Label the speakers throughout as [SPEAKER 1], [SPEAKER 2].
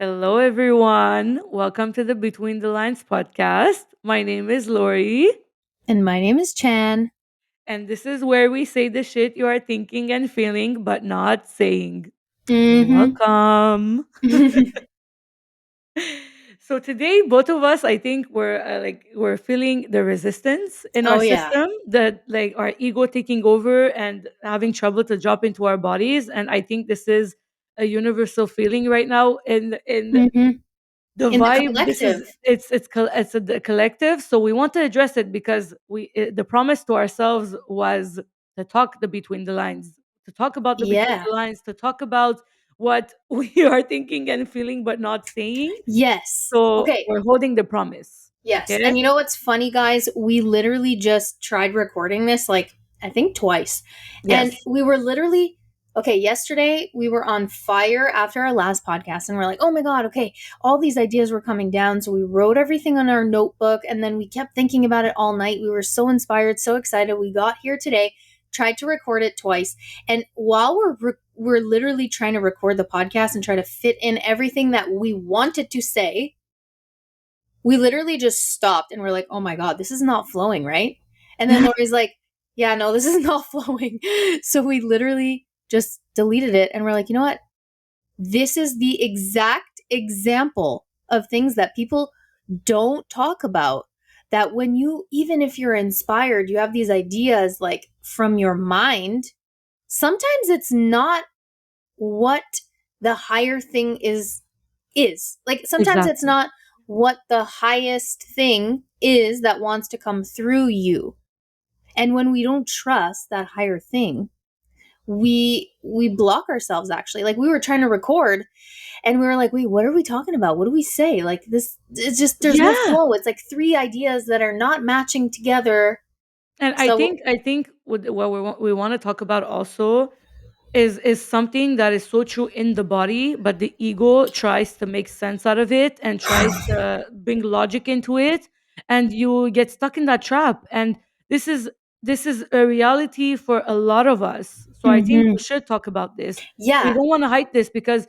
[SPEAKER 1] Hello, everyone. Welcome to the Between the Lines podcast. My name is Lori,
[SPEAKER 2] And my name is Chan.
[SPEAKER 1] and this is where we say the shit you are thinking and feeling but not saying.
[SPEAKER 2] Mm-hmm.
[SPEAKER 1] Welcome. So today, both of us, I think, we're feeling the resistance in our
[SPEAKER 2] Oh yeah.
[SPEAKER 1] system, that like our ego taking over and having trouble to drop into our bodies. And I think this is a universal feeling right now in
[SPEAKER 2] Mm-hmm.
[SPEAKER 1] the
[SPEAKER 2] In the
[SPEAKER 1] vibe. This is
[SPEAKER 2] collective.
[SPEAKER 1] it's the collective, so we want to address it because the promise to ourselves was to talk the between the lines, to talk about the between
[SPEAKER 2] Yeah.
[SPEAKER 1] the lines, to talk about what we are thinking and feeling but not saying.
[SPEAKER 2] Yes.
[SPEAKER 1] So
[SPEAKER 2] Okay.
[SPEAKER 1] we're holding the promise.
[SPEAKER 2] Yes.
[SPEAKER 1] Okay.
[SPEAKER 2] And you know what's funny, guys? We literally just tried recording this like I think twice. And
[SPEAKER 1] Yes.
[SPEAKER 2] we were literally okay, yesterday we were on fire after our last podcast and we're like, "Oh my god, okay, all these ideas were coming down." So we wrote everything on our notebook and then we kept thinking about it all night. We were so inspired, so excited. We got here today, tried to record it twice. And while we're literally trying to record the podcast and try to fit in everything that we wanted to say, we literally just stopped and we're like, oh my God, this is not flowing, right? And then Lori's like, yeah, no, this is not flowing. So we literally just deleted it and we're like, you know what? This is the exact example of things that people don't talk about. That when you, even if you're inspired, you have these ideas like from your mind, sometimes it's not what the higher thing is. Like sometimes it's
[SPEAKER 1] Exactly.
[SPEAKER 2] not what the highest thing is that wants to come through you. And when we don't trust that higher thing, we block ourselves actually. Like we were trying to record and we were like, "Wait, what are we talking about? What do we say?" Like this it's just there's no
[SPEAKER 1] Yeah.
[SPEAKER 2] flow. It's like three ideas that are not matching together.
[SPEAKER 1] And I
[SPEAKER 2] So,
[SPEAKER 1] think I think what we want to talk about also is something that is so true in the body, but the ego tries to make sense out of it and tries to bring logic into it, and you get stuck in that trap. And this is this is a reality for a lot of us. So I think we
[SPEAKER 2] mhm.
[SPEAKER 1] should talk about this. We
[SPEAKER 2] Yeah.
[SPEAKER 1] don't want to hide this because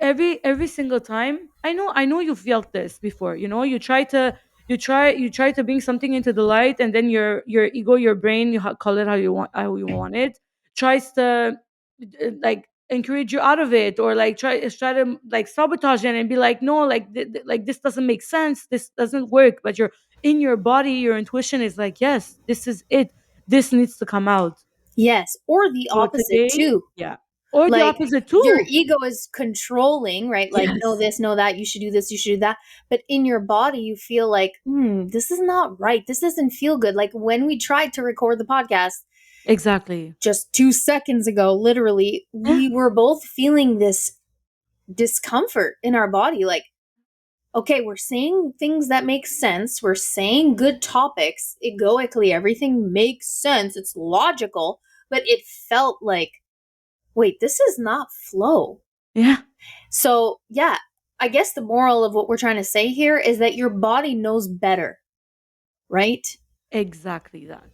[SPEAKER 1] every single time, I know you felt this before. You try to bring something into the light, and then your ego, your brain, call it how you want it, tries to like encourage you out of it, or like try to like sabotage it and be like, no, like like this doesn't make sense, this doesn't work. But you're in your body, your intuition is like, yes, this is it, this needs to come out.
[SPEAKER 2] Yes. Or the
[SPEAKER 1] So
[SPEAKER 2] opposite
[SPEAKER 1] today,
[SPEAKER 2] too.
[SPEAKER 1] yeah, or the
[SPEAKER 2] Like
[SPEAKER 1] opposite
[SPEAKER 2] your
[SPEAKER 1] too.
[SPEAKER 2] ego is controlling, right? Like, no,
[SPEAKER 1] Yes,
[SPEAKER 2] this, no, that, you should do this, you should do that. But in your body, you feel like, this is not right. This doesn't feel good. Like when we tried to record the podcast
[SPEAKER 1] exactly.
[SPEAKER 2] just 2 seconds ago, literally,
[SPEAKER 1] Yeah,
[SPEAKER 2] we were both feeling this discomfort in our body. Like, okay, we're saying things that make sense. We're saying good topics. Egoically, everything makes sense. It's logical. But it felt like, wait, this is not flow.
[SPEAKER 1] yeah,
[SPEAKER 2] So, yeah, I guess the moral of what we're trying to say here is that your body knows better, right?
[SPEAKER 1] exactly that.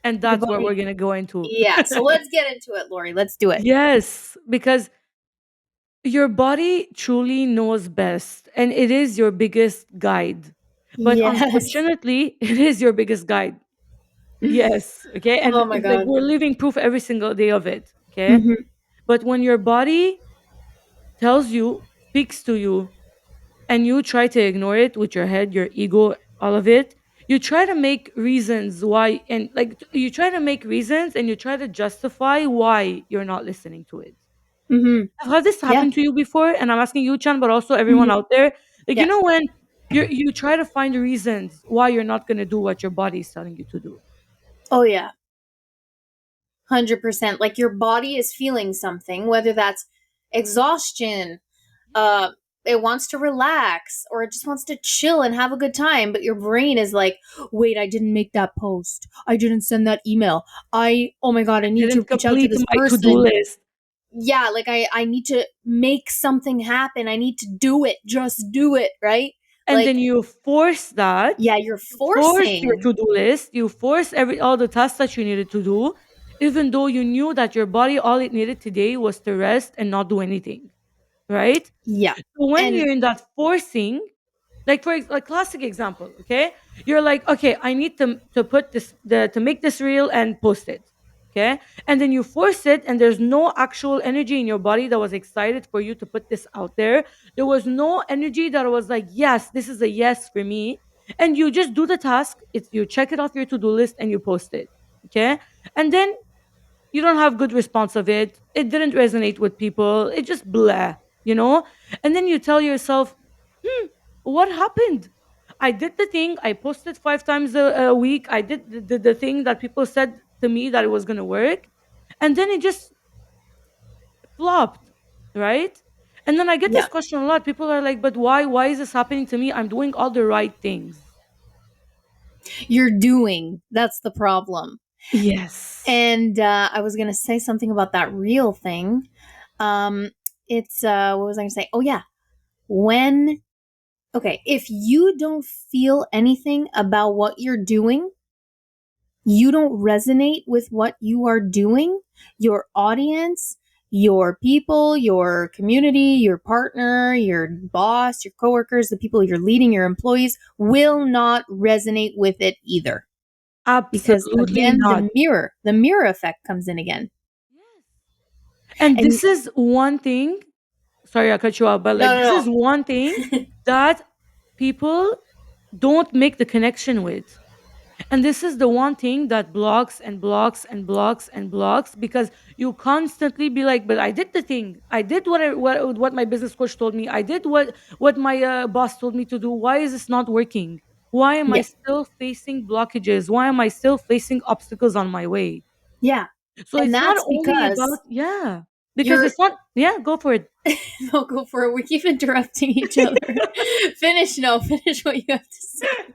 [SPEAKER 1] And
[SPEAKER 2] Your
[SPEAKER 1] that's what we're
[SPEAKER 2] body.
[SPEAKER 1] gonna go into.
[SPEAKER 2] Yeah. So let's get into it, Lori. Let's do it.
[SPEAKER 1] Yes, because your body truly knows best, and it is your biggest guide. But
[SPEAKER 2] Yes.
[SPEAKER 1] unfortunately, it is your biggest guide. Yes, okay? And
[SPEAKER 2] Oh my
[SPEAKER 1] it's like
[SPEAKER 2] God.
[SPEAKER 1] we're living proof every single day of it, okay?
[SPEAKER 2] Hmm.
[SPEAKER 1] But when your body tells you, speaks to you, and you try to ignore it with your head, your ego, all of it, you try to make reasons why, and like you try to make reasons and you try to justify why you're not listening to it.
[SPEAKER 2] Hmm.
[SPEAKER 1] Have had this
[SPEAKER 2] Yeah.
[SPEAKER 1] happen to you before? And I'm asking you, Chan, but also everyone
[SPEAKER 2] Hmm.
[SPEAKER 1] out there. Like,
[SPEAKER 2] Yeah.
[SPEAKER 1] when you try to find reasons why you're not gonna do what your body is telling you to do.
[SPEAKER 2] Oh, yeah. 100%. Like your body is feeling something, whether that's exhaustion, uh, it wants to relax, or it just wants to chill and have a good time. But your brain is like, wait, I didn't make that post. I didn't send that email. Oh my God, I need to
[SPEAKER 1] Didn't
[SPEAKER 2] reach out to
[SPEAKER 1] complete
[SPEAKER 2] this
[SPEAKER 1] my to-do
[SPEAKER 2] person.
[SPEAKER 1] list.
[SPEAKER 2] Yeah, like I need to make something happen. I need to do it. Just do it, right?
[SPEAKER 1] And
[SPEAKER 2] Like,
[SPEAKER 1] then you force that,
[SPEAKER 2] yeah, you're
[SPEAKER 1] you force your
[SPEAKER 2] forcing.
[SPEAKER 1] to-do list, you force every all the tasks that you needed to do, even though you knew that your body, all it needed today was to rest and not do anything. right?
[SPEAKER 2] Yeah.
[SPEAKER 1] So when
[SPEAKER 2] And
[SPEAKER 1] you're in that forcing, like for like classic example, okay, you're like, okay, I need to put this to make this reel and post it, okay, and then you force it, and there's no actual energy in your body that was excited for you to put this out there. There was no energy that was like, yes, this is a yes for me, and you just do the task. It's you check it off your to-do list and you post it, okay, and then you don't have good response of it. It didn't resonate with people. It just blah, you know? And then you tell yourself, what happened? I did the thing. I posted 5 times a week. I did the thing that people said to me that it was going to work. And then it just flopped, right? And then I get
[SPEAKER 2] yeah,
[SPEAKER 1] this question a lot. People are like, but why? Why is this happening to me? I'm doing all the right things.
[SPEAKER 2] you're doing. That's the problem.
[SPEAKER 1] Yes.
[SPEAKER 2] And I was going to say something about that real thing. Um, it's, what was I going to say? Oh, yeah. When, okay, if you don't feel anything about what you're doing, you don't resonate with what you are doing, your audience, your people, your community, your partner, your boss, your coworkers, the people you're leading, your employees will not resonate with it either. Because
[SPEAKER 1] Absolutely
[SPEAKER 2] again,
[SPEAKER 1] not.
[SPEAKER 2] the mirror effect comes in again.
[SPEAKER 1] Yes. And
[SPEAKER 2] And
[SPEAKER 1] this is one thing, sorry I cut you off, but
[SPEAKER 2] no,
[SPEAKER 1] like this
[SPEAKER 2] no,
[SPEAKER 1] is one thing
[SPEAKER 2] no.
[SPEAKER 1] that people don't make the connection with. And this is the one thing that blocks and blocks and blocks and blocks, because you constantly be like, but I did the thing. I did what my business coach told me. I did what my boss told me to do. Why is this not working? Why am I
[SPEAKER 2] Yeah.
[SPEAKER 1] still facing blockages? Why am I still facing obstacles on my way?
[SPEAKER 2] Yeah.
[SPEAKER 1] So
[SPEAKER 2] And
[SPEAKER 1] it's not
[SPEAKER 2] that's
[SPEAKER 1] only about,
[SPEAKER 2] because
[SPEAKER 1] yeah, because
[SPEAKER 2] you're
[SPEAKER 1] it's not, yeah, go for it.
[SPEAKER 2] no, go for it. We keep interrupting each other. Finish, no, finish what you have to say.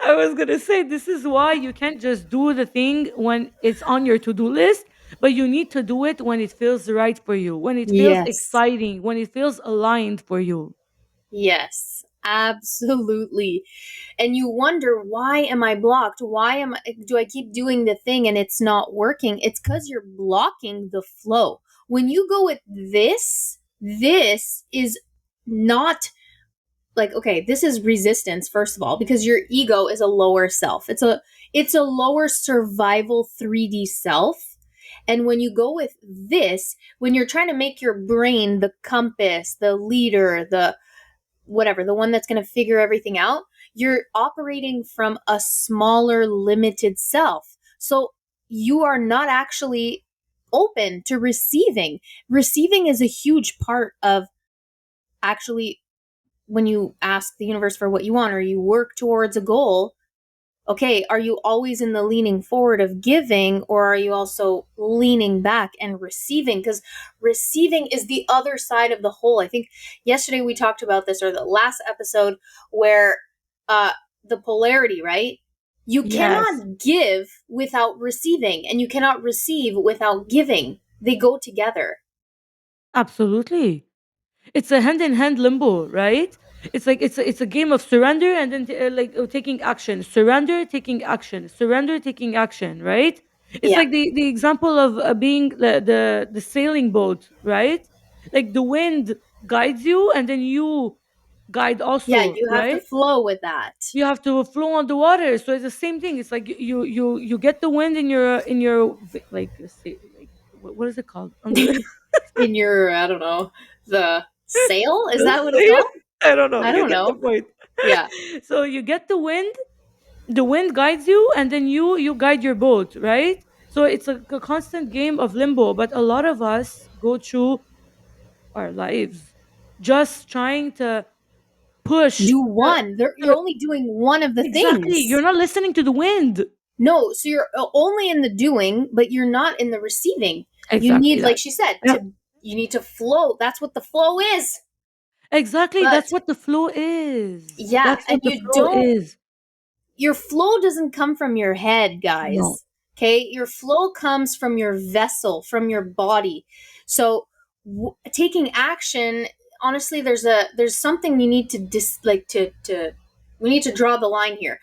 [SPEAKER 1] I was gonna say this is why you can't just do the thing when it's on your to-do list, but you need to do it when it feels right for you, when it feels
[SPEAKER 2] Yes.
[SPEAKER 1] exciting, when it feels aligned for you.
[SPEAKER 2] Yes. Absolutely. And you wonder, why am I blocked? Why am I, do I keep doing the thing and it's not working? It's cuz you're blocking the flow. When you go with this is not like, okay, this is resistance first of all, because your ego is a lower self. It's a lower survival 3D self. And when you go with this, when you're trying to make your brain the compass, the leader, the whatever, the one that's going to figure everything out, you're operating from a smaller limited self. So you are not actually open to receiving. Receiving is a huge part of actually, when you ask the universe for what you want or you work towards a goal, okay, are you always in the leaning forward of giving, or are you also leaning back and receiving? Because receiving is the other side of the whole. I think yesterday we talked about this, or the last episode, where uh the polarity, right? You
[SPEAKER 1] Yes,
[SPEAKER 2] cannot give without receiving, and you cannot receive without giving. They go together.
[SPEAKER 1] absolutely. It's a hand in hand limbo, right? It's like it's a game of surrender and then taking action, surrender, taking action, surrender, taking action, right? It's
[SPEAKER 2] Yeah.
[SPEAKER 1] like the example of being the sailing boat, right? Like the wind guides you and then you guide
[SPEAKER 2] Yeah,
[SPEAKER 1] also,
[SPEAKER 2] you have to
[SPEAKER 1] right?
[SPEAKER 2] flow with that.
[SPEAKER 1] You have to flow on the water, so it's the same thing. It's like you get the wind in your like say like what is it called on the
[SPEAKER 2] In your, I don't know, the sail? Is
[SPEAKER 1] the
[SPEAKER 2] that what it's
[SPEAKER 1] sail?
[SPEAKER 2] called?
[SPEAKER 1] I don't know.
[SPEAKER 2] I
[SPEAKER 1] You
[SPEAKER 2] don't
[SPEAKER 1] get the
[SPEAKER 2] know.
[SPEAKER 1] point.
[SPEAKER 2] Yeah.
[SPEAKER 1] So you get the wind guides you, and then you guide your boat, right? So it's a constant game of limbo. But a lot of us go through our lives just trying to push
[SPEAKER 2] Do one. You're
[SPEAKER 1] the
[SPEAKER 2] only doing one of the
[SPEAKER 1] exactly.
[SPEAKER 2] things.
[SPEAKER 1] You're not listening to the wind.
[SPEAKER 2] No, so you're only in the doing, but you're not in the receiving. You
[SPEAKER 1] Exactly
[SPEAKER 2] need, like
[SPEAKER 1] that.
[SPEAKER 2] she said,
[SPEAKER 1] Yeah.
[SPEAKER 2] you need to flow. That's what the flow is.
[SPEAKER 1] Exactly.
[SPEAKER 2] But
[SPEAKER 1] That's what the flow is.
[SPEAKER 2] yeah,
[SPEAKER 1] That's
[SPEAKER 2] and
[SPEAKER 1] what the flow is.
[SPEAKER 2] your flow doesn't come from your head,
[SPEAKER 1] No.
[SPEAKER 2] guys. Okay? Your flow comes from your vessel, from your body. So taking action, honestly, there's something you need to to we need to draw the line here.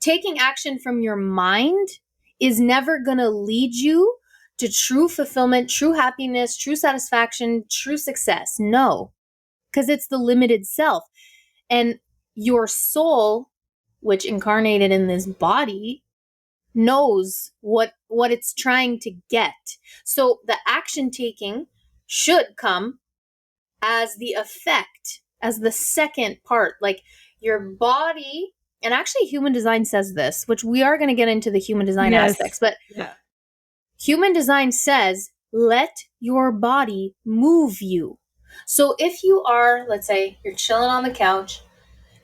[SPEAKER 2] Taking action from your mind is never going to lead you to true fulfillment, true happiness, true satisfaction, true success. No. because it's the limited self. And your soul, which incarnated in this body, knows what it's trying to get. So the action taking should come as the effect, as the second part. Like your body, and actually human design says this, which we are going to get into the human design
[SPEAKER 1] Yes.
[SPEAKER 2] aspects, but
[SPEAKER 1] Yeah.
[SPEAKER 2] human design says let your body move you. So if you are, let's say you're chilling on the couch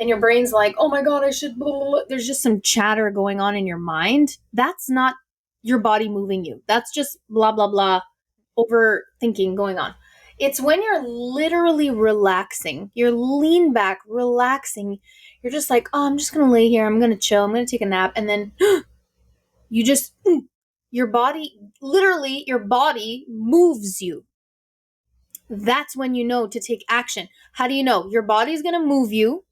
[SPEAKER 2] and your brain's like, oh my God, I should, blah, blah, blah. There's just some chatter going on in your mind. That's not your body moving you. That's just blah, blah, blah, overthinking going on. It's when you're literally relaxing, you're lean back, relaxing. You're just like, oh, I'm just going to lay here. I'm going to chill. I'm going to take a nap. And then you just, your body, literally, your body moves you. That's when you know to take action. How do you know? Your body's going to move you.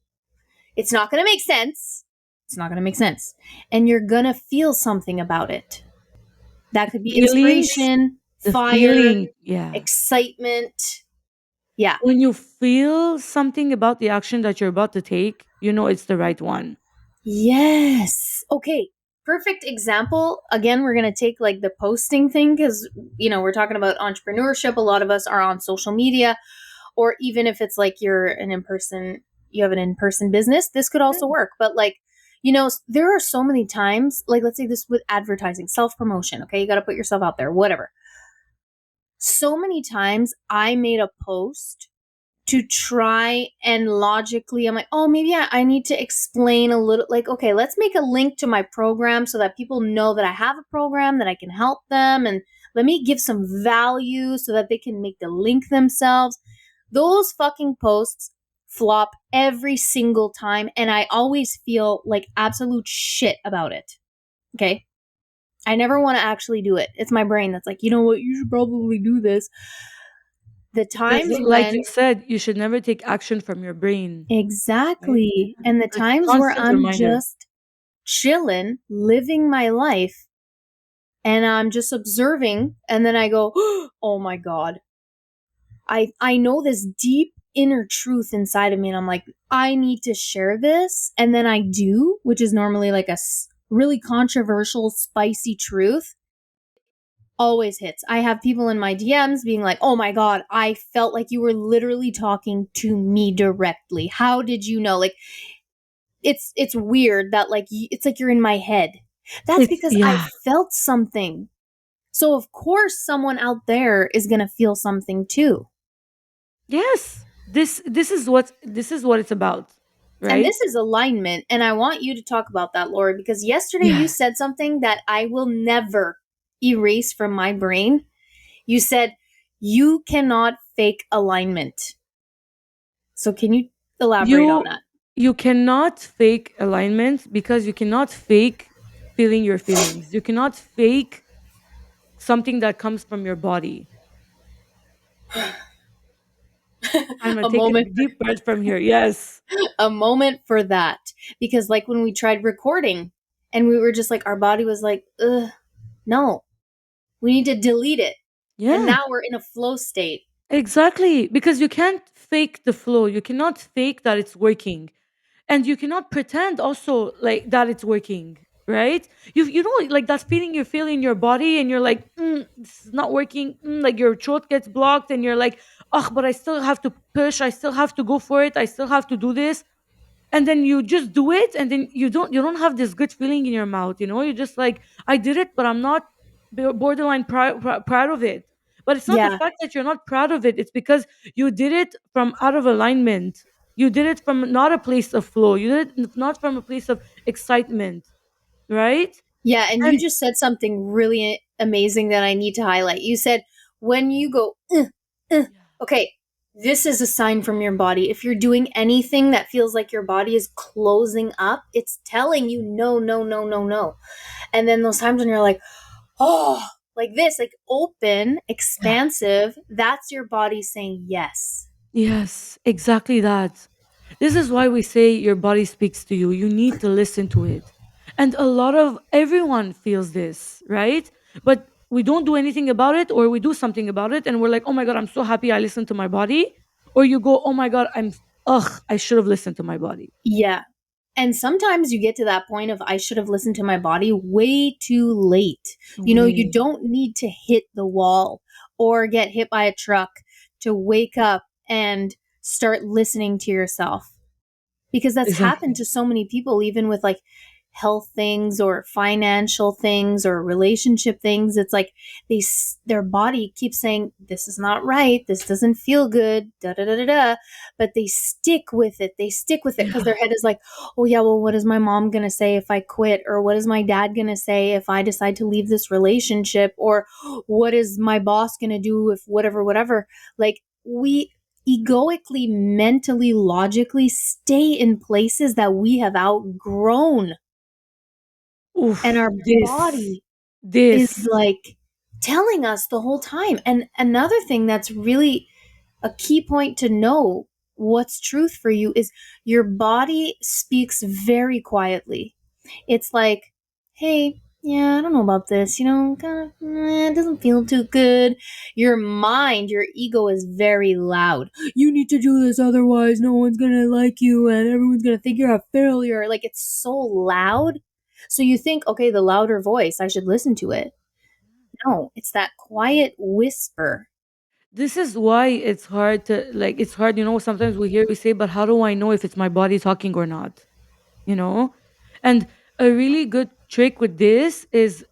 [SPEAKER 2] It's not going to make sense. It's not going to make sense. And you're going to feel something about it. That could be
[SPEAKER 1] Feelings,
[SPEAKER 2] inspiration,
[SPEAKER 1] the
[SPEAKER 2] fire,
[SPEAKER 1] feeling, yeah.
[SPEAKER 2] excitement. Yeah.
[SPEAKER 1] When you feel something about the action that you're about to take, you know it's the right one.
[SPEAKER 2] Yes. Okay. Perfect example. Again, we're going to take like the posting thing because, we're talking about entrepreneurship. A lot of us are on social media, or even if it's like you have an in person business, this could also work. But like, there are so many times, like, let's say this with advertising, self promotion. Okay. You got to put yourself out there, whatever. So many times I made a post to try and logically, I'm like, oh, maybe I need to explain a little, like, okay, let's make a link to my program so that people know that I have a program, that I can help them, and let me give some value so that they can make the link themselves. Those fucking posts flop every single time, and I always feel like absolute shit about it. Okay. I never want to actually do it. It's my brain that's like, you know what, you should probably do this. The
[SPEAKER 1] Because,
[SPEAKER 2] times
[SPEAKER 1] like you
[SPEAKER 2] when
[SPEAKER 1] said, you should never take action from your brain, right?
[SPEAKER 2] Exactly. And the
[SPEAKER 1] It's a
[SPEAKER 2] times where
[SPEAKER 1] constant
[SPEAKER 2] I'm
[SPEAKER 1] reminder.
[SPEAKER 2] just chilling, living my life, and I'm just observing, and then I go, "Oh my god." I know this deep inner truth inside of me, and I'm like, "I need to share this." And then I do, which is normally like a really controversial, spicy truth. Always hits. I have people in my DMs being like, "Oh my god, I felt like you were literally talking to me directly. How did you know?" Like, it's weird that like it's like you're in my head. That's
[SPEAKER 1] It's
[SPEAKER 2] because I
[SPEAKER 1] yeah.
[SPEAKER 2] felt something. So of course someone out there is going to feel something too.
[SPEAKER 1] Yes. This is what it's about,
[SPEAKER 2] And
[SPEAKER 1] right?
[SPEAKER 2] this is alignment, and I want you to talk about that, Laura, because yesterday you
[SPEAKER 1] Yeah.
[SPEAKER 2] said something that I will never erase from my brain. You said you cannot fake alignment. So can you elaborate on
[SPEAKER 1] You
[SPEAKER 2] that?
[SPEAKER 1] you cannot fake alignment because you cannot fake feeling your feelings. You cannot fake something that comes from your body. I'm gonna
[SPEAKER 2] A
[SPEAKER 1] take a
[SPEAKER 2] moment
[SPEAKER 1] deep breath from here. Yes.
[SPEAKER 2] a moment for that, because like when we tried recording and we were just like our body was like, ugh, no, we need to delete it, and
[SPEAKER 1] Yeah.
[SPEAKER 2] now we're in a flow state.
[SPEAKER 1] Exactly. Because you can't fake the flow. You cannot fake that it's working. And you cannot pretend also like that it's working, right? You know like that feeling you feel in your body and you're like, this is not working. Like your throat gets blocked and you're like, oh, but I still have to push. I still have to go for it. I still have to do this. And then you just do it and then you don't have this good feeling in your mouth, you're just like, I did it, but I'm not borderline proud of it. But it's not the
[SPEAKER 2] Yeah.
[SPEAKER 1] fact that you're not proud of it, it's because you did it from out of alignment. You did it from not a place of flow. You did it not from a place of excitement, right?
[SPEAKER 2] Yeah, and you
[SPEAKER 1] And
[SPEAKER 2] just said something really amazing that I need to highlight. You said when you go, okay, this is a sign from your body. If you're doing anything that feels like your body is closing up, it's telling you no, no, no, no, no. And then those times when you're like, oh, like this, like open,
[SPEAKER 1] yeah.
[SPEAKER 2] expansive, that's your body saying yes.
[SPEAKER 1] Yes, exactly that. This is why we say your body speaks to you. You need to listen to it. And a lot of everyone feels this, right? But we don't do anything about it, or we do something about it and we're like, oh my God, I'm so happy I listened to my body. or you go, oh my god, ugh, I should have listened to my body.
[SPEAKER 2] Yeah. And sometimes you get to that point of I should have listened to my body way too late. You know, you
[SPEAKER 1] Way.
[SPEAKER 2] don't need to hit the wall or get hit by a truck to wake up and start listening to yourself, because that's happened
[SPEAKER 1] Exactly.
[SPEAKER 2] to so many people, even with like health things or financial things or relationship things. It's like their body keeps saying this is not right, this doesn't feel good, da da da da da, but they stick with it, because
[SPEAKER 1] Yeah.
[SPEAKER 2] their head is like, oh yeah, well, what is my mom going to say if I quit, or what is my dad going to say if I decide to leave this relationship, or what is my boss going to do if whatever. Like, we egoically, mentally, logically stay in places that we have outgrown. And
[SPEAKER 1] Oof.
[SPEAKER 2] our
[SPEAKER 1] This.
[SPEAKER 2] body is
[SPEAKER 1] This.
[SPEAKER 2] like telling us the whole time. And another thing that's really a key point to know what's truth for you is your body speaks very quietly. It's like, hey, yeah, I don't know about this, kind of, it doesn't feel too good. Your mind, your ego is very loud. You need to do this, otherwise, no one's gonna like you and everyone's gonna think you're a failure. Like, it's so loud. So you think, okay, the louder voice, I should listen to it. No, it's that quiet whisper.
[SPEAKER 1] This is why it's hard to, like, it's hard, sometimes we say, but how do I know if it's my body talking or not? You know? And a really good trick with this is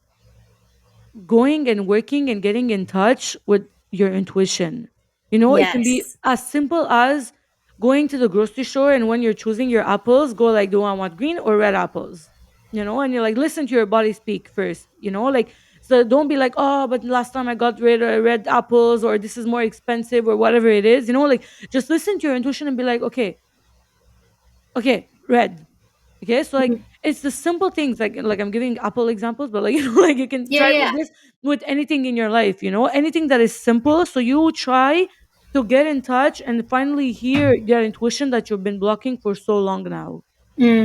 [SPEAKER 1] going and working and getting in touch with your intuition. It can be
[SPEAKER 2] Yes.
[SPEAKER 1] as simple as going to the grocery store, and when you're choosing your apples, go like, do I want green or red apples? And you're like, listen to your body speak first, like, so don't be like, oh, but last time I got red apples, or this is more expensive, or whatever it is, like, just listen to your intuition and be like, okay, okay, red. Okay, so like
[SPEAKER 2] Mhm.
[SPEAKER 1] it's the simple things, like I'm giving Apple examples, but like like you can
[SPEAKER 2] Yeah,
[SPEAKER 1] try
[SPEAKER 2] yeah,
[SPEAKER 1] with
[SPEAKER 2] yeah.
[SPEAKER 1] this with anything in your life, anything that is simple. So you try to get in touch and finally hear your intuition that you've been blocking for so long now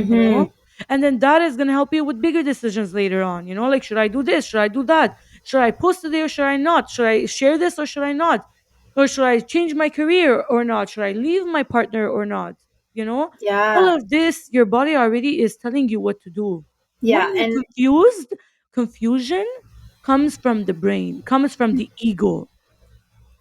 [SPEAKER 1] you
[SPEAKER 2] Mm-hmm.
[SPEAKER 1] know and then that is going to help you with bigger decisions later on, like, should I do this, should I do that, should I post today or should I not, should I share this or should I not, or should I change my career or not, should I leave my partner or not, you know all
[SPEAKER 2] Yeah.
[SPEAKER 1] of this, your body already is telling you what to do. When
[SPEAKER 2] Yeah.
[SPEAKER 1] you're
[SPEAKER 2] And
[SPEAKER 1] confused, confusion comes from the brain, comes from the ego.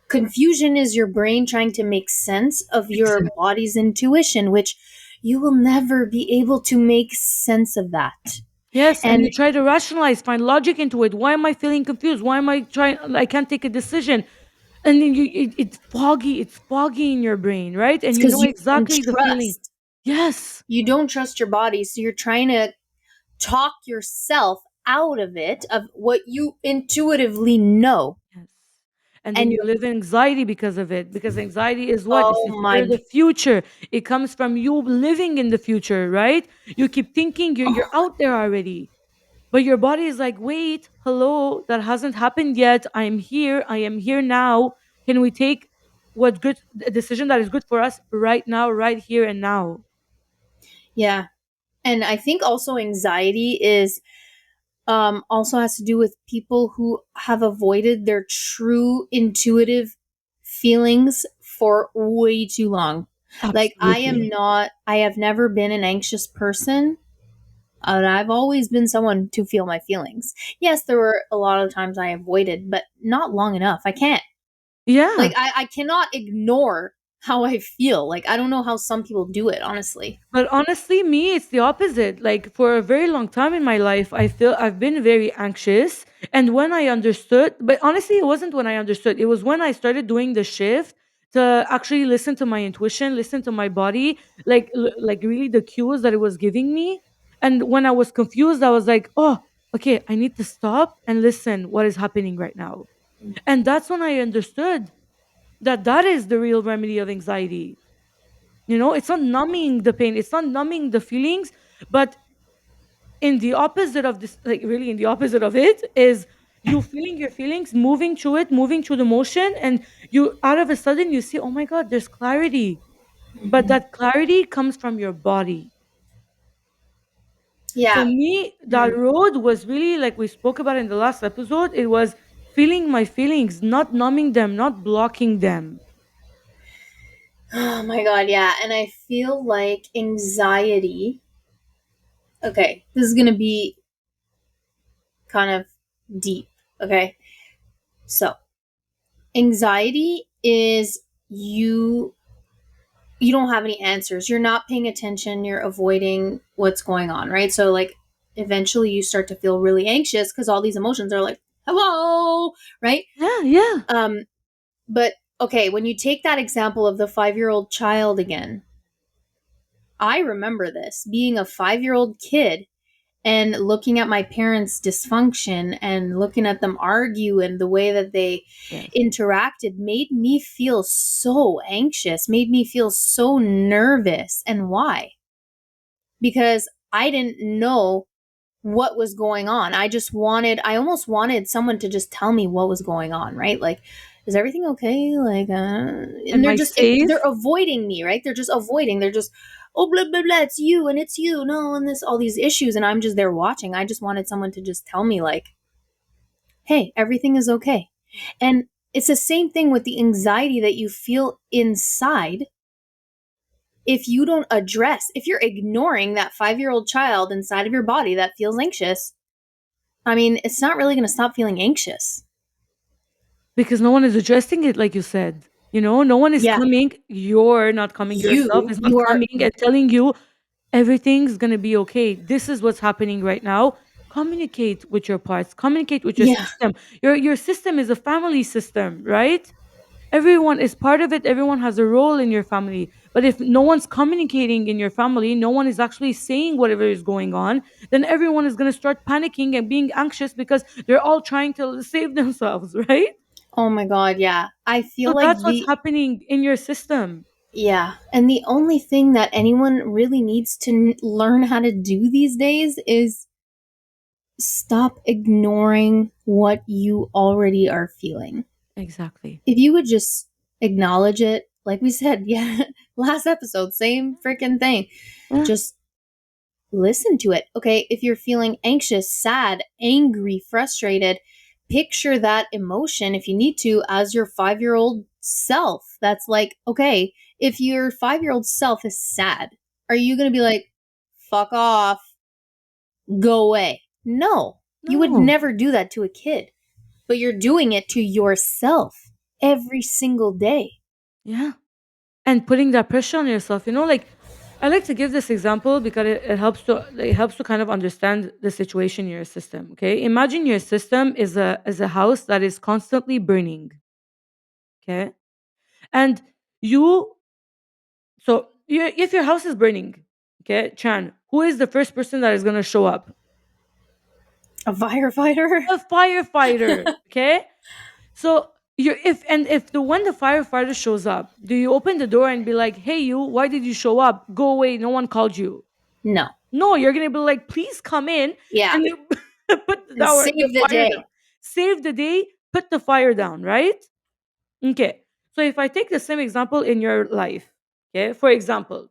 [SPEAKER 2] confusion is your brain trying to make sense of your
[SPEAKER 1] Exactly.
[SPEAKER 2] body's intuition, which you will never be able to make sense of that.
[SPEAKER 1] Yes, and
[SPEAKER 2] And
[SPEAKER 1] you try to rationalize, find logic into it. Why am I feeling confused? Why am I trying? I can't take a decision, and then it's foggy. It's foggy in your brain, right?
[SPEAKER 2] it's
[SPEAKER 1] And you
[SPEAKER 2] because
[SPEAKER 1] know
[SPEAKER 2] you don't
[SPEAKER 1] exactly the feeling.
[SPEAKER 2] trust.
[SPEAKER 1] Yes,
[SPEAKER 2] You don't trust your body. So you're trying to talk yourself out of it, of what you intuitively know.
[SPEAKER 1] yes. And then
[SPEAKER 2] And
[SPEAKER 1] you live in anxiety because of it. Because anxiety is what? It's
[SPEAKER 2] oh
[SPEAKER 1] a fear
[SPEAKER 2] my,
[SPEAKER 1] of the future. It comes from you living in the future, right? You keep thinking you're
[SPEAKER 2] oh,
[SPEAKER 1] out there already. But your body is like, wait, hello, that hasn't happened yet. I am here. I am here now. Can we take a decision that is good for us right now, right here and now?
[SPEAKER 2] yeah. And I think also anxiety is also has to do with people who have avoided their true intuitive feelings for way too long. Like,
[SPEAKER 1] Absolutely.
[SPEAKER 2] I have never been an anxious person. And I've always been someone to feel my feelings. Yes, there were a lot of times I avoided, but not long enough. I can't.
[SPEAKER 1] Yeah.
[SPEAKER 2] Like, I cannot ignore how I feel. Like, I don't know how some people do it, honestly.
[SPEAKER 1] But honestly, me, it's the opposite. Like, for a very long time in my life, I feel I've been very anxious. And when I understood, but honestly, it wasn't when I understood, it was when I started doing the shift to actually listen to my intuition, listen to my body, like really the cues that it was giving me. And when I was confused, I was like, oh, okay, I need to stop and listen what is happening right now. And that's when I understood that that is the real remedy of anxiety. It's not numbing the pain, it's not numbing the feelings, but in the opposite of this, like really in the opposite of it, is you feeling your feelings, moving through it, moving through the motion, and you out of a sudden you see, oh my God, there's clarity. But
[SPEAKER 2] Mhm.
[SPEAKER 1] that clarity comes from your body. So
[SPEAKER 2] Yeah.
[SPEAKER 1] me, that
[SPEAKER 2] Mm.
[SPEAKER 1] road was really like we spoke about in the last episode. It was feeling my feelings, not numbing them, not blocking them.
[SPEAKER 2] Oh my god, yeah. And I feel like anxiety. Okay, this is gonna be kind of deep. Okay, so anxiety is you you don't have any answers. You're not paying attention. You're avoiding what's going on, right? So like eventually you start to feel really anxious because all these emotions are like, hello, right?
[SPEAKER 1] Yeah, yeah.
[SPEAKER 2] Um, but okay, when you take that example of the 5-year-old child again, I remember this being a 5-year-old kid and looking at my parents' dysfunction and looking at them argue and the way that they
[SPEAKER 1] Yes.
[SPEAKER 2] interacted made me feel so anxious, made me feel so nervous. And why? Because I didn't know what was going on. I almost wanted someone to just tell me what was going on, right? Like, is everything okay? Like, and
[SPEAKER 1] Am I
[SPEAKER 2] they're
[SPEAKER 1] safe?
[SPEAKER 2] avoiding me, right? They're just avoiding. They're just, oh, blah, blah, blah, it's you and it's you. No, and all these issues. And I'm just there watching. I just wanted someone to just tell me, like, hey, everything is okay. And it's the same thing with the anxiety that you feel inside if you don't address, if you're ignoring that 5-year-old child inside of your body that feels anxious. I mean, it's not really going to stop feeling anxious.
[SPEAKER 1] Because no one is addressing it, like you said. No one is
[SPEAKER 2] Yeah,
[SPEAKER 1] coming. You're not coming. Yourself is not
[SPEAKER 2] you are.
[SPEAKER 1] coming and telling you everything's gonna be okay. This is what's happening right now. Communicate with your parts. Communicate with your
[SPEAKER 2] Yeah.
[SPEAKER 1] system. Your system is a family system, right? Everyone is part of it. Everyone has a role in your family. But if no one's communicating in your family, no one is actually saying whatever is going on, then everyone is gonna start panicking and being anxious because they're all trying to save themselves, right?
[SPEAKER 2] Oh my God. Yeah. I feel
[SPEAKER 1] So
[SPEAKER 2] like
[SPEAKER 1] that's what's happening in your system.
[SPEAKER 2] yeah. And the only thing that anyone really needs to learn how to do these days is stop ignoring what you already are feeling.
[SPEAKER 1] Exactly.
[SPEAKER 2] If you would just acknowledge it, like we said, yeah, last episode, same freaking thing.
[SPEAKER 1] Yeah.
[SPEAKER 2] Just listen to it. Okay, if you're feeling anxious, sad, angry, frustrated, picture that emotion if you need to as your 5-year-old self. That's like, okay, if your 5-year-old self is sad, are you going to be like, fuck off, go away? No, you would
[SPEAKER 1] No.
[SPEAKER 2] never do that to a kid, but you're doing it to yourself every single day.
[SPEAKER 1] Yeah. And putting that pressure on yourself, like I like to give this example because it helps to kind of understand the situation in your system. Okay, imagine your system is a house that is constantly burning. Okay, and you if your house is burning, okay, Chan, who is the first person that is going to show up?
[SPEAKER 2] A firefighter?
[SPEAKER 1] A firefighter. Okay, so if the when the firefighter shows up, do you open the door and be like, hey, you, why did you show up? Go away, no one called you.
[SPEAKER 2] No.
[SPEAKER 1] No, you're gonna be like, please come in,
[SPEAKER 2] Yeah.
[SPEAKER 1] and you put
[SPEAKER 2] And
[SPEAKER 1] the
[SPEAKER 2] save the
[SPEAKER 1] fire
[SPEAKER 2] day.
[SPEAKER 1] down. Save the day, put the fire down, right? Okay. So if I take the same example in your life, okay, for example,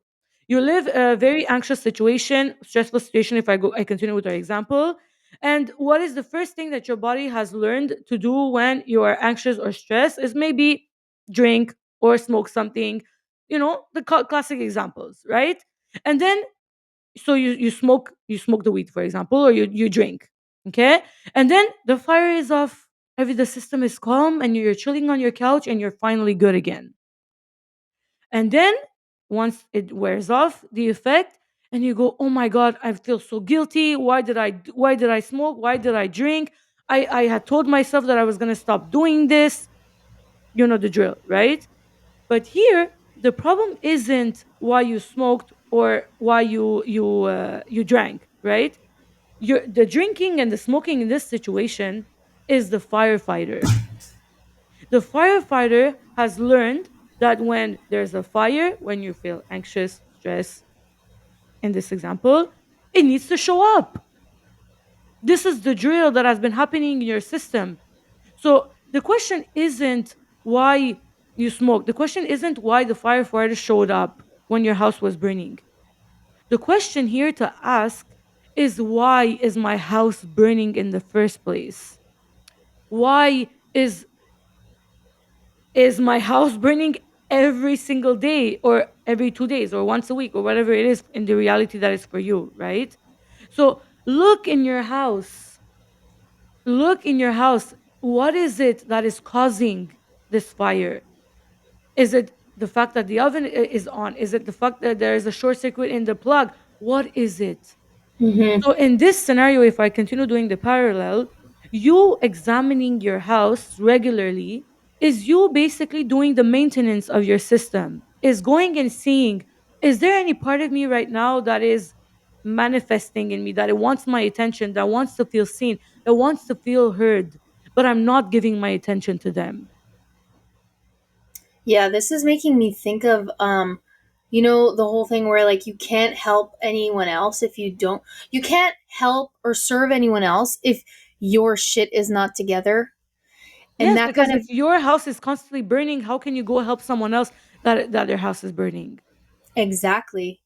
[SPEAKER 1] you live a very anxious situation, stressful situation. If I continue with our example, and what is the first thing that your body has learned to do when you are anxious or stressed is maybe drink or smoke something, the classic examples, right? And then so you smoke the weed, for example, or you drink, okay, and then the fire is off, the system is calm, and you're chilling on your couch and you're finally good again. And then once it wears off the effect, and you go, oh my god, I feel so guilty. Why did I smoke? Why did I drink? I had told myself that I was going to stop doing this. You know the drill, right? But here, the problem isn't why you smoked or why you drank, right? The drinking and the smoking in this situation is the firefighter. The firefighter has learned that when there's a fire, when you feel anxious, stress, in this example, it needs to show up. This is the drill that has been happening in your system. So the question isn't why you smoke. The question isn't why the firefighter showed up when your house was burning. The question here to ask is, why is my house burning in the first place? Why is my house burning every single day or every 2 days or once a week or whatever it is in the reality that is for you, right? So look in your house. Look in your house. What is it that is causing this fire? Is it the fact that the oven is on? Is it the fact that there is a short circuit in the plug? What is it?
[SPEAKER 2] Hmm.
[SPEAKER 1] So in this scenario, if I continue doing the parallel, you examining your house regularly is you basically doing the maintenance of your system, is going and seeing, is there any part of me right now that is manifesting in me, that it wants my attention, that wants to feel seen, that wants to feel heard, but I'm not giving my attention to them.
[SPEAKER 2] Yeah, this is making me think of you know, the whole thing where like you can't help anyone else if you don't, you can't help or serve anyone else if your shit is not together. And
[SPEAKER 1] Yes,
[SPEAKER 2] that
[SPEAKER 1] because
[SPEAKER 2] kind
[SPEAKER 1] if
[SPEAKER 2] of
[SPEAKER 1] your house is constantly burning, how can you go help someone else that their house is burning?
[SPEAKER 2] exactly.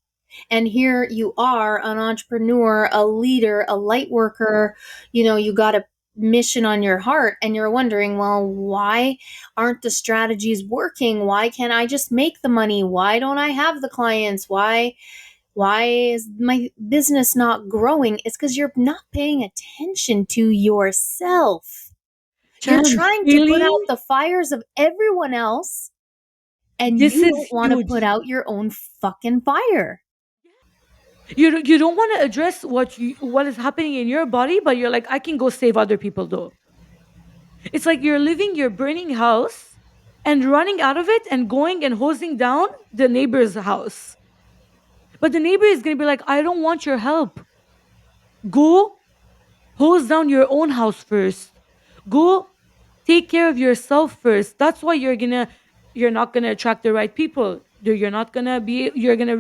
[SPEAKER 2] And here you are, an entrepreneur, a leader, a light worker, you know, you got a mission on your heart and you're wondering, well, why aren't the strategies working? Why can't I just make the money? Why don't I have the clients? Why is my business not growing? It's because you're not paying attention to yourself. You're
[SPEAKER 1] Chan,
[SPEAKER 2] trying to put
[SPEAKER 1] feeling
[SPEAKER 2] out the fires of everyone else and
[SPEAKER 1] this
[SPEAKER 2] you
[SPEAKER 1] is
[SPEAKER 2] don't want to put
[SPEAKER 1] huge.
[SPEAKER 2] out your own fucking fire.
[SPEAKER 1] You don't want to address what is happening in your body, but you're like, I can go save other people though. It's like you're leaving your burning house and running out of it and going and hosing down the neighbor's house. But the neighbor is gonna be like, I don't want your help. Go hose down your own house first. Go take care of yourself first. That's why you're not gonna attract the right people. You're gonna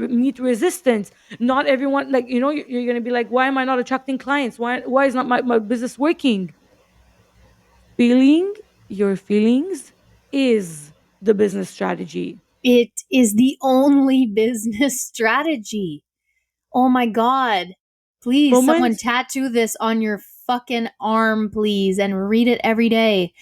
[SPEAKER 1] meet resistance. Not everyone, like, you're gonna be like, why am I not attracting clients? Why is not my business working? Feeling your feelings is the business strategy.
[SPEAKER 2] It is the only business strategy. Oh my God. Please, someone
[SPEAKER 1] Moments.
[SPEAKER 2] tattoo this on your fucking arm, please, and read it every day.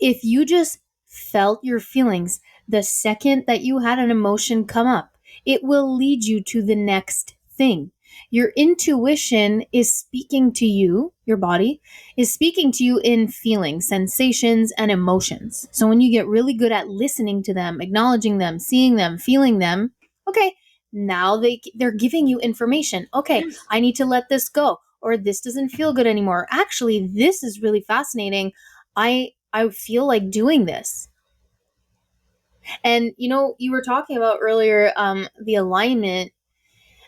[SPEAKER 2] If you just felt your feelings the second that you had an emotion come up, it will lead you to the next thing. Your intuition is speaking to you, your body is speaking to you in feelings, sensations, and emotions. So when you get really good at listening to them, acknowledging them, seeing them, feeling them, okay, now they're giving you information. Okay,
[SPEAKER 1] Yes.
[SPEAKER 2] I need to let this go, or this doesn't feel good anymore. Actually, this is really fascinating. I feel like doing this. And you know, you were talking about earlier the alignment,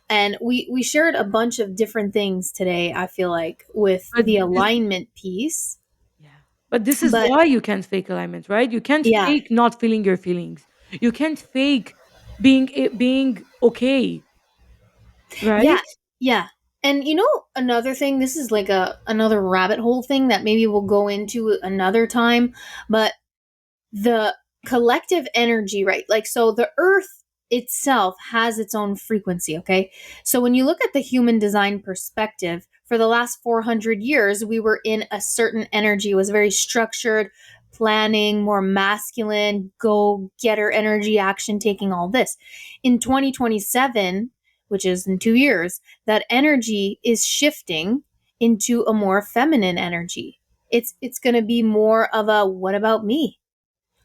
[SPEAKER 2] and we shared a bunch of different things today, I feel like, with
[SPEAKER 1] But
[SPEAKER 2] the
[SPEAKER 1] this,
[SPEAKER 2] alignment piece.
[SPEAKER 1] yeah. But this is
[SPEAKER 2] But
[SPEAKER 1] why you can't fake alignment, right? You can't
[SPEAKER 2] yeah.
[SPEAKER 1] fake not feeling your feelings. You can't fake being okay,
[SPEAKER 2] Yeah.
[SPEAKER 1] right?
[SPEAKER 2] Yeah. And you know, another thing, this is like a another rabbit hole thing that maybe we'll go into another time, but the collective energy, right? Like, so the earth itself has its own frequency, okay? So when you look at the human design perspective, for the last 400 years, we were in a certain energy. It was very structured, planning, more masculine, go getter energy, action taking, all this. In 2027, which is in 2 years, that energy is shifting into a more feminine energy. It's going to be more of a what about me?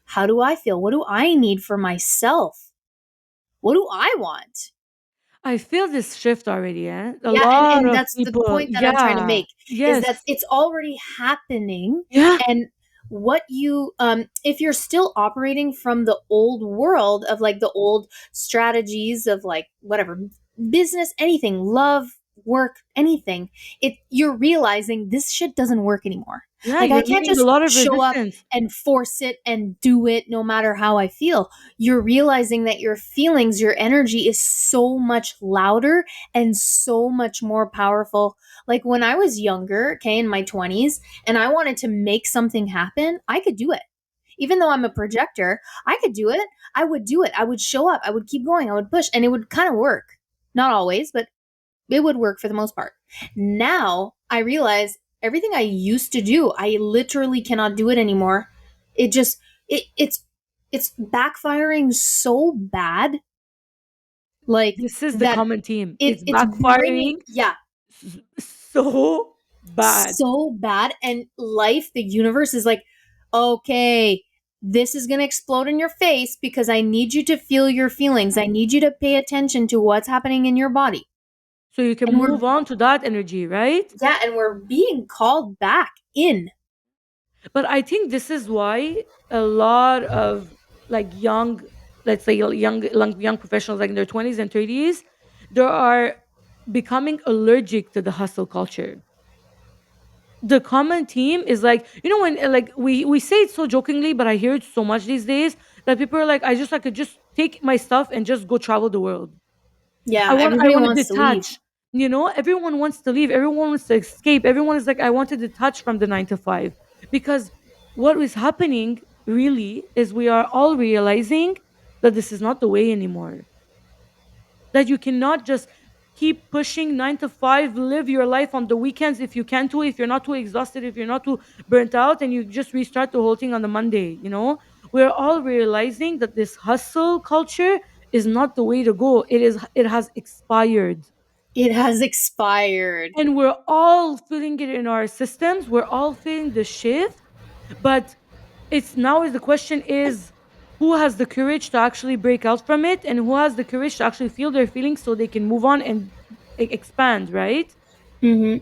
[SPEAKER 2] How do I feel? What do I need for myself? What do I want?
[SPEAKER 1] I feel this shift already, eh? A
[SPEAKER 2] Yeah,
[SPEAKER 1] lot
[SPEAKER 2] and
[SPEAKER 1] of
[SPEAKER 2] that's the
[SPEAKER 1] people,
[SPEAKER 2] point that I'm trying to
[SPEAKER 1] yeah.
[SPEAKER 2] make, is
[SPEAKER 1] Yes.
[SPEAKER 2] that it's already happening.
[SPEAKER 1] Yeah.
[SPEAKER 2] And what you if you're still operating from the old world of like the old strategies of like whatever, business, anything, love, work, anything, it you're realizing this shit doesn't work anymore.
[SPEAKER 1] Yeah,
[SPEAKER 2] Like I
[SPEAKER 1] you're
[SPEAKER 2] can't
[SPEAKER 1] meeting a
[SPEAKER 2] just
[SPEAKER 1] lot of
[SPEAKER 2] show up
[SPEAKER 1] resistance.
[SPEAKER 2] and force it and do it no matter how I feel. You're realizing that your feelings, your energy is so much louder and so much more powerful. Like when I was younger, okay, in my 20s, and I wanted to make something happen, I could do it. Even though I'm a projector, I could do it. I would do it. I would show up. I would keep going. I would push, and it would kind of work. Not always, but it would work for the most part. Now I realize everything I used to do, I literally cannot do it anymore. It just it's it's backfiring so bad, like
[SPEAKER 1] This is the
[SPEAKER 2] that
[SPEAKER 1] common theme. It's
[SPEAKER 2] it's bringing,
[SPEAKER 1] backfiring
[SPEAKER 2] yeah,
[SPEAKER 1] so bad.
[SPEAKER 2] so bad. And life, the universe is like, okay, this is going to explode in your face because I need you to feel your feelings. I need you to pay attention to what's happening in your body.
[SPEAKER 1] So you can
[SPEAKER 2] And we're,
[SPEAKER 1] move on to that energy, right?
[SPEAKER 2] yeah, and we're being called back in.
[SPEAKER 1] But I think this is why a lot of like young, let's say young professionals like in their 20s and 30s, they are becoming allergic to the hustle culture. The common theme is like, you know, when like we say it so jokingly, but I hear it so much these days that people are like, I could just take my stuff and just go travel the world.
[SPEAKER 2] Yeah,
[SPEAKER 1] I
[SPEAKER 2] everybody
[SPEAKER 1] want to
[SPEAKER 2] wants to leave.
[SPEAKER 1] detach. You know, everyone wants to leave. Everyone wants to escape. Everyone is like, I want to detach from the 9 to 5. Because what is happening really is we are all realizing that this is not the way anymore. That you cannot just keep pushing 9 to 5, live your life on the weekends if you can to, if you're not too exhausted, if you're not too burnt out, and you just restart the whole thing on the Monday, you know? We're all realizing that this hustle culture is not the way to go. It has expired.
[SPEAKER 2] It has expired.
[SPEAKER 1] And we're all feeling it in our systems. We're all feeling the shift. But it's now is the question is who has the courage to actually break out from it, and who has the courage to actually feel their feelings so they can move on and expand, right?
[SPEAKER 2] Hmm.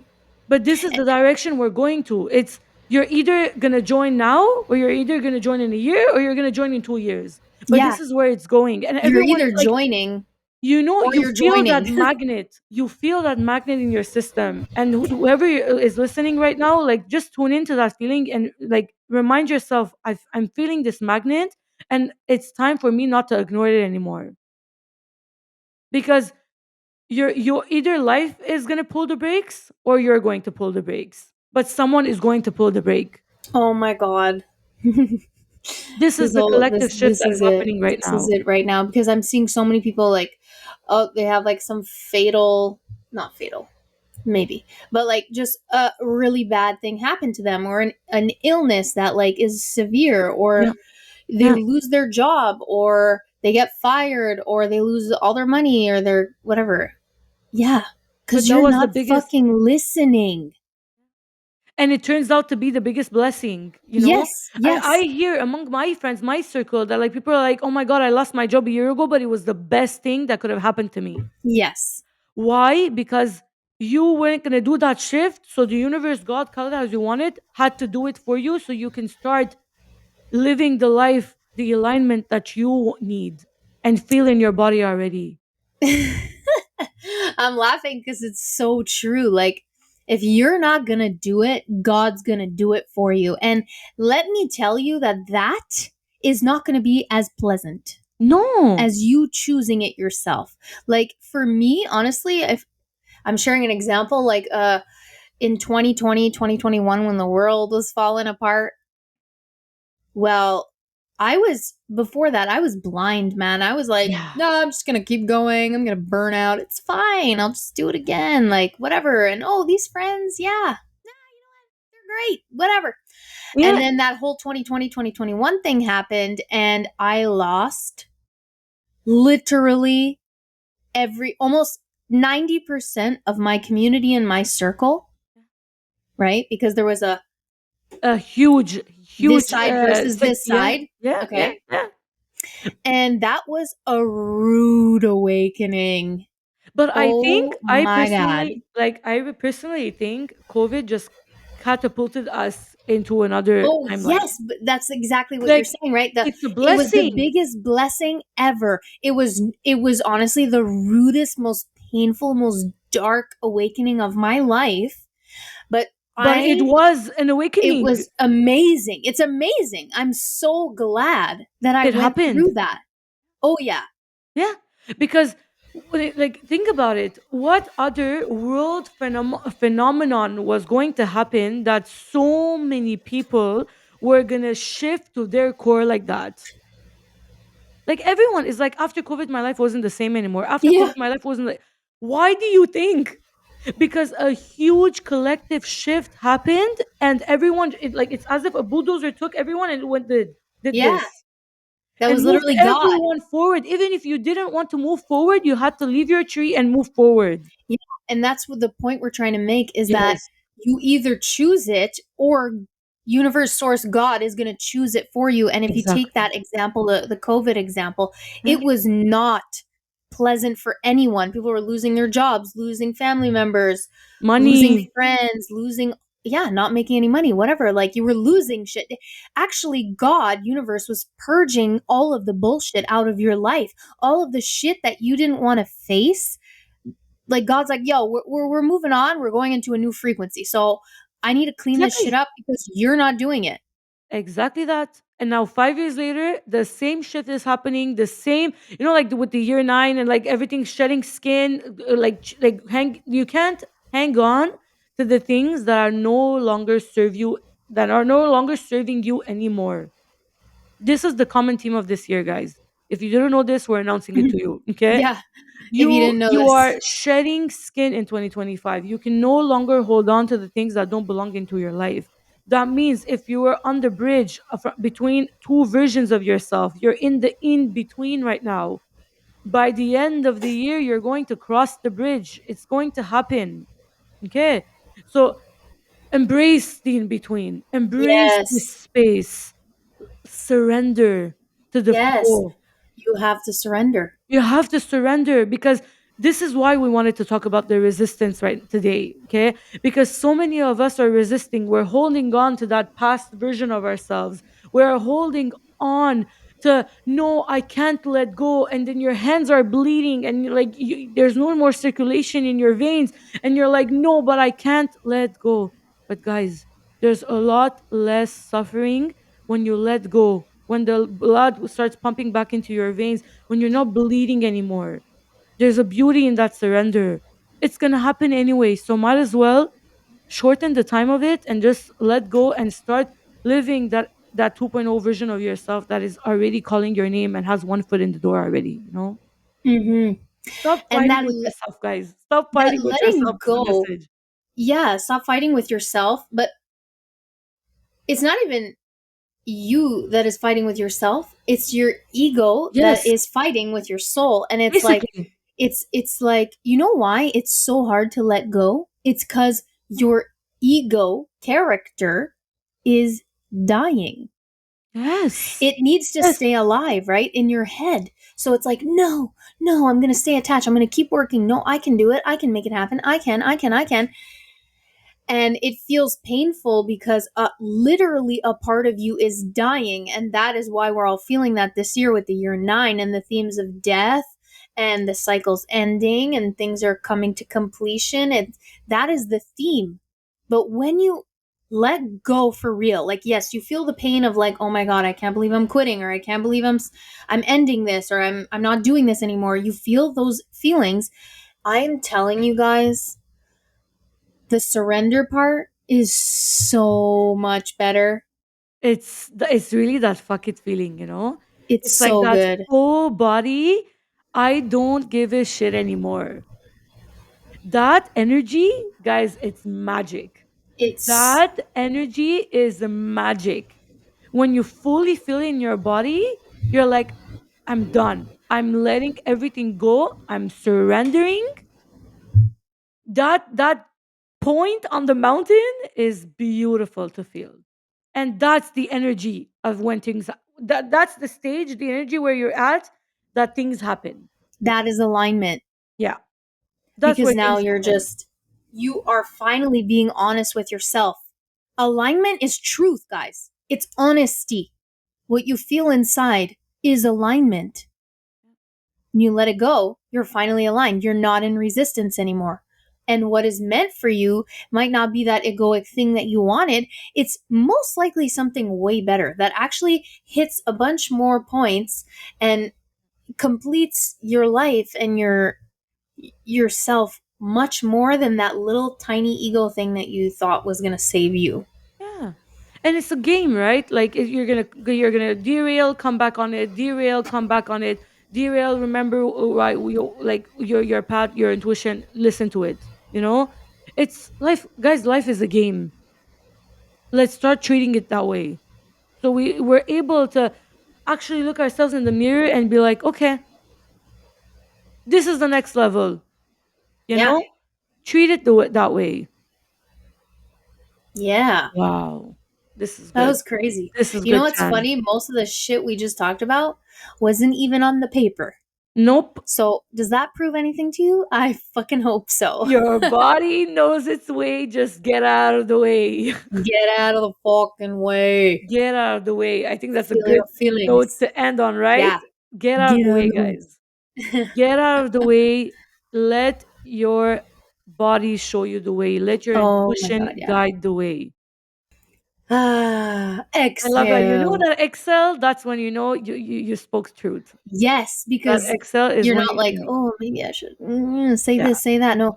[SPEAKER 1] But this is the direction we're going to. It's you're either gonna join now, or you're either gonna join in a year, or you're gonna join in 2 years. But
[SPEAKER 2] Yeah,
[SPEAKER 1] this is where it's going, and
[SPEAKER 2] you're
[SPEAKER 1] everyone
[SPEAKER 2] either
[SPEAKER 1] is like,
[SPEAKER 2] joining
[SPEAKER 1] you know,
[SPEAKER 2] or
[SPEAKER 1] you
[SPEAKER 2] you're
[SPEAKER 1] feel that
[SPEAKER 2] joining.
[SPEAKER 1] magnet. You feel that magnet in your system. And whoever is listening right now, like just tune into that feeling and like remind yourself, I'm feeling this magnet, and it's time for me not to ignore it anymore. Because you're either life is gonna pull the brakes or you're going to pull the brakes. But someone is going to pull the brake.
[SPEAKER 2] Oh my god.
[SPEAKER 1] This is
[SPEAKER 2] This
[SPEAKER 1] the
[SPEAKER 2] whole
[SPEAKER 1] collective shift
[SPEAKER 2] this
[SPEAKER 1] that's
[SPEAKER 2] is it.
[SPEAKER 1] happening right
[SPEAKER 2] This is
[SPEAKER 1] now.
[SPEAKER 2] it right now because I'm seeing so many people like, oh, they have like some fatal, not fatal, maybe, but like just a really bad thing happen to them, or an illness that like is severe,
[SPEAKER 1] Yeah,
[SPEAKER 2] or they
[SPEAKER 1] yeah.
[SPEAKER 2] lose their job, or they get fired, or they lose all their money or their whatever. Yeah,
[SPEAKER 1] But
[SPEAKER 2] because
[SPEAKER 1] that
[SPEAKER 2] you're
[SPEAKER 1] was the
[SPEAKER 2] not
[SPEAKER 1] biggest.
[SPEAKER 2] fucking listening.
[SPEAKER 1] And it turns out to be the biggest blessing, you know.
[SPEAKER 2] Yes,
[SPEAKER 1] I
[SPEAKER 2] yes,
[SPEAKER 1] hear among my friends, my circle, that like people are like, oh my god, I lost my job a year ago, but it was the best thing that could have happened to me.
[SPEAKER 2] yes.
[SPEAKER 1] Why? Because you weren't gonna do that shift, so the universe, God, call it as you want it, had to do it for you so you can start living the life, the alignment that you need and feel in your body already.
[SPEAKER 2] I'm laughing because it's so true. Like, if you're not gonna do it, God's gonna do it for you. And let me tell you that that is not gonna be as pleasant
[SPEAKER 1] No.
[SPEAKER 2] as you choosing it yourself. Like, for me, honestly, if I'm sharing an example, like, in 2020, 2021, when the world was falling apart, well, I was before that, I was blind, man. I was like,
[SPEAKER 1] Yeah.
[SPEAKER 2] no, I'm just gonna keep going. I'm gonna burn out. It's fine. I'll just do it again. Like, whatever. And oh, these friends, yeah, they're great. Whatever. And
[SPEAKER 1] Yeah.
[SPEAKER 2] then that whole 2020, 2021 thing happened, and I lost literally every almost 90% of my community and my circle, right? Because there was a
[SPEAKER 1] A huge,
[SPEAKER 2] this
[SPEAKER 1] huge
[SPEAKER 2] side versus this
[SPEAKER 1] yeah,
[SPEAKER 2] side.
[SPEAKER 1] yeah, yeah,
[SPEAKER 2] Okay.
[SPEAKER 1] yeah.
[SPEAKER 2] And that was a rude awakening.
[SPEAKER 1] But I think
[SPEAKER 2] Oh my God.
[SPEAKER 1] I personally think COVID just catapulted us into another
[SPEAKER 2] Oh,
[SPEAKER 1] timeline.
[SPEAKER 2] yes, but that's exactly what you're
[SPEAKER 1] Like
[SPEAKER 2] saying, right?
[SPEAKER 1] it's a
[SPEAKER 2] It was the
[SPEAKER 1] blessing.
[SPEAKER 2] biggest blessing ever. It was honestly the rudest, most painful, most dark awakening of my life, but
[SPEAKER 1] But it
[SPEAKER 2] I
[SPEAKER 1] was an
[SPEAKER 2] it
[SPEAKER 1] awakening.
[SPEAKER 2] was amazing. It's amazing. I'm so glad that I
[SPEAKER 1] It
[SPEAKER 2] went
[SPEAKER 1] happened.
[SPEAKER 2] through that. Oh yeah.
[SPEAKER 1] Yeah. Because like think about it. What other world phenomenon was going to happen that so many people were going to shift to their core like that? Like everyone is like, after COVID, my life wasn't the same anymore. After
[SPEAKER 2] Yeah.
[SPEAKER 1] COVID, my life wasn't like. Why do you think? Because a huge collective shift happened, and everyone, it's as if a bulldozer took everyone and went did
[SPEAKER 2] Yeah.
[SPEAKER 1] this.
[SPEAKER 2] That
[SPEAKER 1] and
[SPEAKER 2] was
[SPEAKER 1] moved
[SPEAKER 2] literally God.
[SPEAKER 1] everyone forward. Even if you didn't want to move forward, you had to leave your tree and move forward.
[SPEAKER 2] Yeah, and that's what the point we're trying to make is that
[SPEAKER 1] Yes,
[SPEAKER 2] you either choose it or universe source God is going to choose it for you. And if you take
[SPEAKER 1] exactly.
[SPEAKER 2] that example, the COVID example,
[SPEAKER 1] Yeah.
[SPEAKER 2] it was not pleasant for anyone. People were losing their jobs, losing family members, losing
[SPEAKER 1] Money.
[SPEAKER 2] friends, losing, yeah, not making any money, whatever. Like you were losing shit. Actually, God, universe was purging all of the bullshit out of your life, all of the shit that you didn't want to face. Like God's like, yo, we're moving on. We're going into a new frequency. So I need to clean this shit
[SPEAKER 1] Exactly.
[SPEAKER 2] up because you're not doing it.
[SPEAKER 1] Exactly that. And now 5 years later, the same shit is happening. The same, like with the year nine and like everything shedding skin, like hang. You can't hang on to the things that are no longer serve you, that are no longer serving you anymore. This is the common theme of this year, guys. If you didn't know this, we're announcing it to you. Okay,
[SPEAKER 2] Yeah. If you
[SPEAKER 1] you
[SPEAKER 2] didn't know
[SPEAKER 1] you
[SPEAKER 2] this.
[SPEAKER 1] are shedding skin in 2025. You can no longer hold on to the things that don't belong into your life. That means if you were on the bridge between two versions of yourself, you're in the in between right now. By the end of the year, you're going to cross the bridge. It's going to happen. Okay, so embrace the in between, embrace this
[SPEAKER 2] Yes.
[SPEAKER 1] space, surrender to the
[SPEAKER 2] Yes.
[SPEAKER 1] flow.
[SPEAKER 2] You have to surrender.
[SPEAKER 1] You have to surrender, because this is why we wanted to talk about the resistance right today, okay? Because so many of us are resisting. We're holding on to that past version of ourselves. We're holding on to, no, I can't let go, and then your hands are bleeding and like there's no more circulation in your veins, and you're like, no, but I can't let go. But guys, there's a lot less suffering when you let go, when the blood starts pumping back into your veins, when you're not bleeding anymore. There's a beauty in that surrender. It's gonna happen anyway, so might as well shorten the time of it and just let go and start living that 2.0 version of yourself that is already calling your name and has one foot in the door already.
[SPEAKER 2] Hmm.
[SPEAKER 1] Stop
[SPEAKER 2] And
[SPEAKER 1] fighting with yourself, guys. Stop
[SPEAKER 2] that
[SPEAKER 1] fighting with
[SPEAKER 2] letting
[SPEAKER 1] yourself is the
[SPEAKER 2] go,
[SPEAKER 1] message.
[SPEAKER 2] yeah, stop fighting with yourself. But it's not even you that is fighting with yourself. It's your ego that
[SPEAKER 1] Yes,
[SPEAKER 2] is fighting with your soul. And it's like,
[SPEAKER 1] basically.
[SPEAKER 2] it's like, you know why it's so hard to let go? It's because your ego character is dying.
[SPEAKER 1] Yes.
[SPEAKER 2] It needs to
[SPEAKER 1] Yes.
[SPEAKER 2] stay alive, right? In your head. So it's like, no, no, I'm going to stay attached. I'm going to keep working. No, I can do it. I can make it happen. I can. And it feels painful because literally a part of you is dying. And that is why we're all feeling that this year with the year nine and the themes of death and the cycles ending and things are coming to completion. That is the theme. But when you let go for real, like, yes, you feel the pain of like, oh my God, I can't believe I'm quitting, or I can't believe I'm ending this, or I'm not doing this anymore. You feel those feelings. I'm telling you guys, the surrender part is so much better.
[SPEAKER 1] It's really that fuck it feeling.
[SPEAKER 2] It's
[SPEAKER 1] It's like
[SPEAKER 2] so
[SPEAKER 1] that,
[SPEAKER 2] good.
[SPEAKER 1] oh body, I don't give a shit anymore. That energy, guys, it's magic.
[SPEAKER 2] It's
[SPEAKER 1] That energy is magic. When you fully feel it in your body, you're like, I'm done. I'm letting everything go. I'm surrendering. That point on the mountain is beautiful to feel. And that's the energy of when things that's the stage, the energy where you're at, that things happen.
[SPEAKER 2] that is alignment
[SPEAKER 1] Yeah. That's
[SPEAKER 2] because
[SPEAKER 1] where
[SPEAKER 2] now
[SPEAKER 1] things
[SPEAKER 2] you're
[SPEAKER 1] happen.
[SPEAKER 2] just you are finally being honest with yourself. Alignment is truth, guys. It's honesty. What you feel inside is alignment. When you let it go, you're finally aligned. You're not in resistance anymore. And what is meant for you might not be that egoic thing that you wanted. It's most likely something way better that actually hits a bunch more points and completes your life and yourself much more than that little tiny ego thing that you thought was going to save you.
[SPEAKER 1] Yeah. And it's a game, right? Like if you're gonna derail, come back on it, derail, come back on it, derail, remember, right, like your path, your intuition, listen to it. It's life, guys, life is a game. Let's start treating it that way. So we're able to actually look ourselves in the mirror and be like, okay, this is the next level, you
[SPEAKER 2] Yeah.
[SPEAKER 1] know? Treat it that way.
[SPEAKER 2] Yeah.
[SPEAKER 1] Wow. This is
[SPEAKER 2] That
[SPEAKER 1] good.
[SPEAKER 2] was crazy.
[SPEAKER 1] This is
[SPEAKER 2] You know
[SPEAKER 1] good,
[SPEAKER 2] what's
[SPEAKER 1] Chan.
[SPEAKER 2] funny? Most of the shit we just talked about wasn't even on the paper.
[SPEAKER 1] Nope.
[SPEAKER 2] So, does that prove anything to you? I fucking hope so.
[SPEAKER 1] Your body knows its way. Just get out of the way.
[SPEAKER 2] Get out of the fucking way.
[SPEAKER 1] Get out of the way. I think that's a
[SPEAKER 2] Feel
[SPEAKER 1] good
[SPEAKER 2] your
[SPEAKER 1] note
[SPEAKER 2] feelings.
[SPEAKER 1] to end on, right?
[SPEAKER 2] Yeah.
[SPEAKER 1] Get out of
[SPEAKER 2] Get
[SPEAKER 1] the
[SPEAKER 2] out of
[SPEAKER 1] way,
[SPEAKER 2] the
[SPEAKER 1] guys.
[SPEAKER 2] way.
[SPEAKER 1] Get out of the way. Let your body show you the way. Let your
[SPEAKER 2] Oh my god,
[SPEAKER 1] intuition
[SPEAKER 2] yeah.
[SPEAKER 1] guide the way.
[SPEAKER 2] Ah,
[SPEAKER 1] I love that. You know
[SPEAKER 2] exhale.
[SPEAKER 1] that Excel, that's when you know you spoke truth.
[SPEAKER 2] Yes,
[SPEAKER 1] That
[SPEAKER 2] because
[SPEAKER 1] Excel is
[SPEAKER 2] you're
[SPEAKER 1] when
[SPEAKER 2] not
[SPEAKER 1] you,
[SPEAKER 2] like,
[SPEAKER 1] yeah.
[SPEAKER 2] oh, maybe I should say
[SPEAKER 1] Yeah.
[SPEAKER 2] this, say that. No.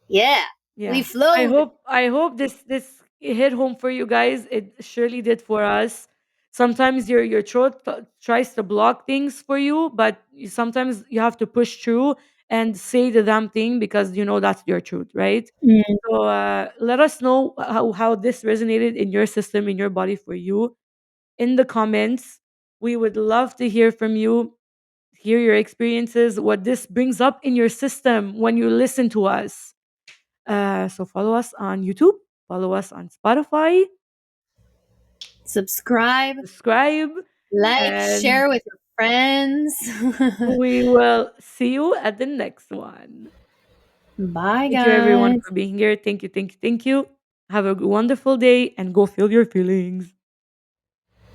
[SPEAKER 1] Yeah.
[SPEAKER 2] Yeah, we
[SPEAKER 1] Yeah.
[SPEAKER 2] flowed.
[SPEAKER 1] I hope this hit home for you guys. It surely did for us. Sometimes your throat tries to block things for you, but sometimes you have to push through and say the damn thing because you know that's your truth, right?
[SPEAKER 2] Mm,
[SPEAKER 1] So let us know how this resonated in your system, in your body for you in the comments. We would love to hear from you, hear your experiences, what this brings up in your system when you listen to us. So follow us on YouTube, follow us on Spotify,
[SPEAKER 2] subscribe,
[SPEAKER 1] subscribe,
[SPEAKER 2] like,
[SPEAKER 1] and
[SPEAKER 2] share with your friends.
[SPEAKER 1] we will see you at the next one.
[SPEAKER 2] Bye,
[SPEAKER 1] Thank you everyone
[SPEAKER 2] guys.
[SPEAKER 1] for being here. Thank you, thank you, thank you. Have a wonderful day and go feel your feelings.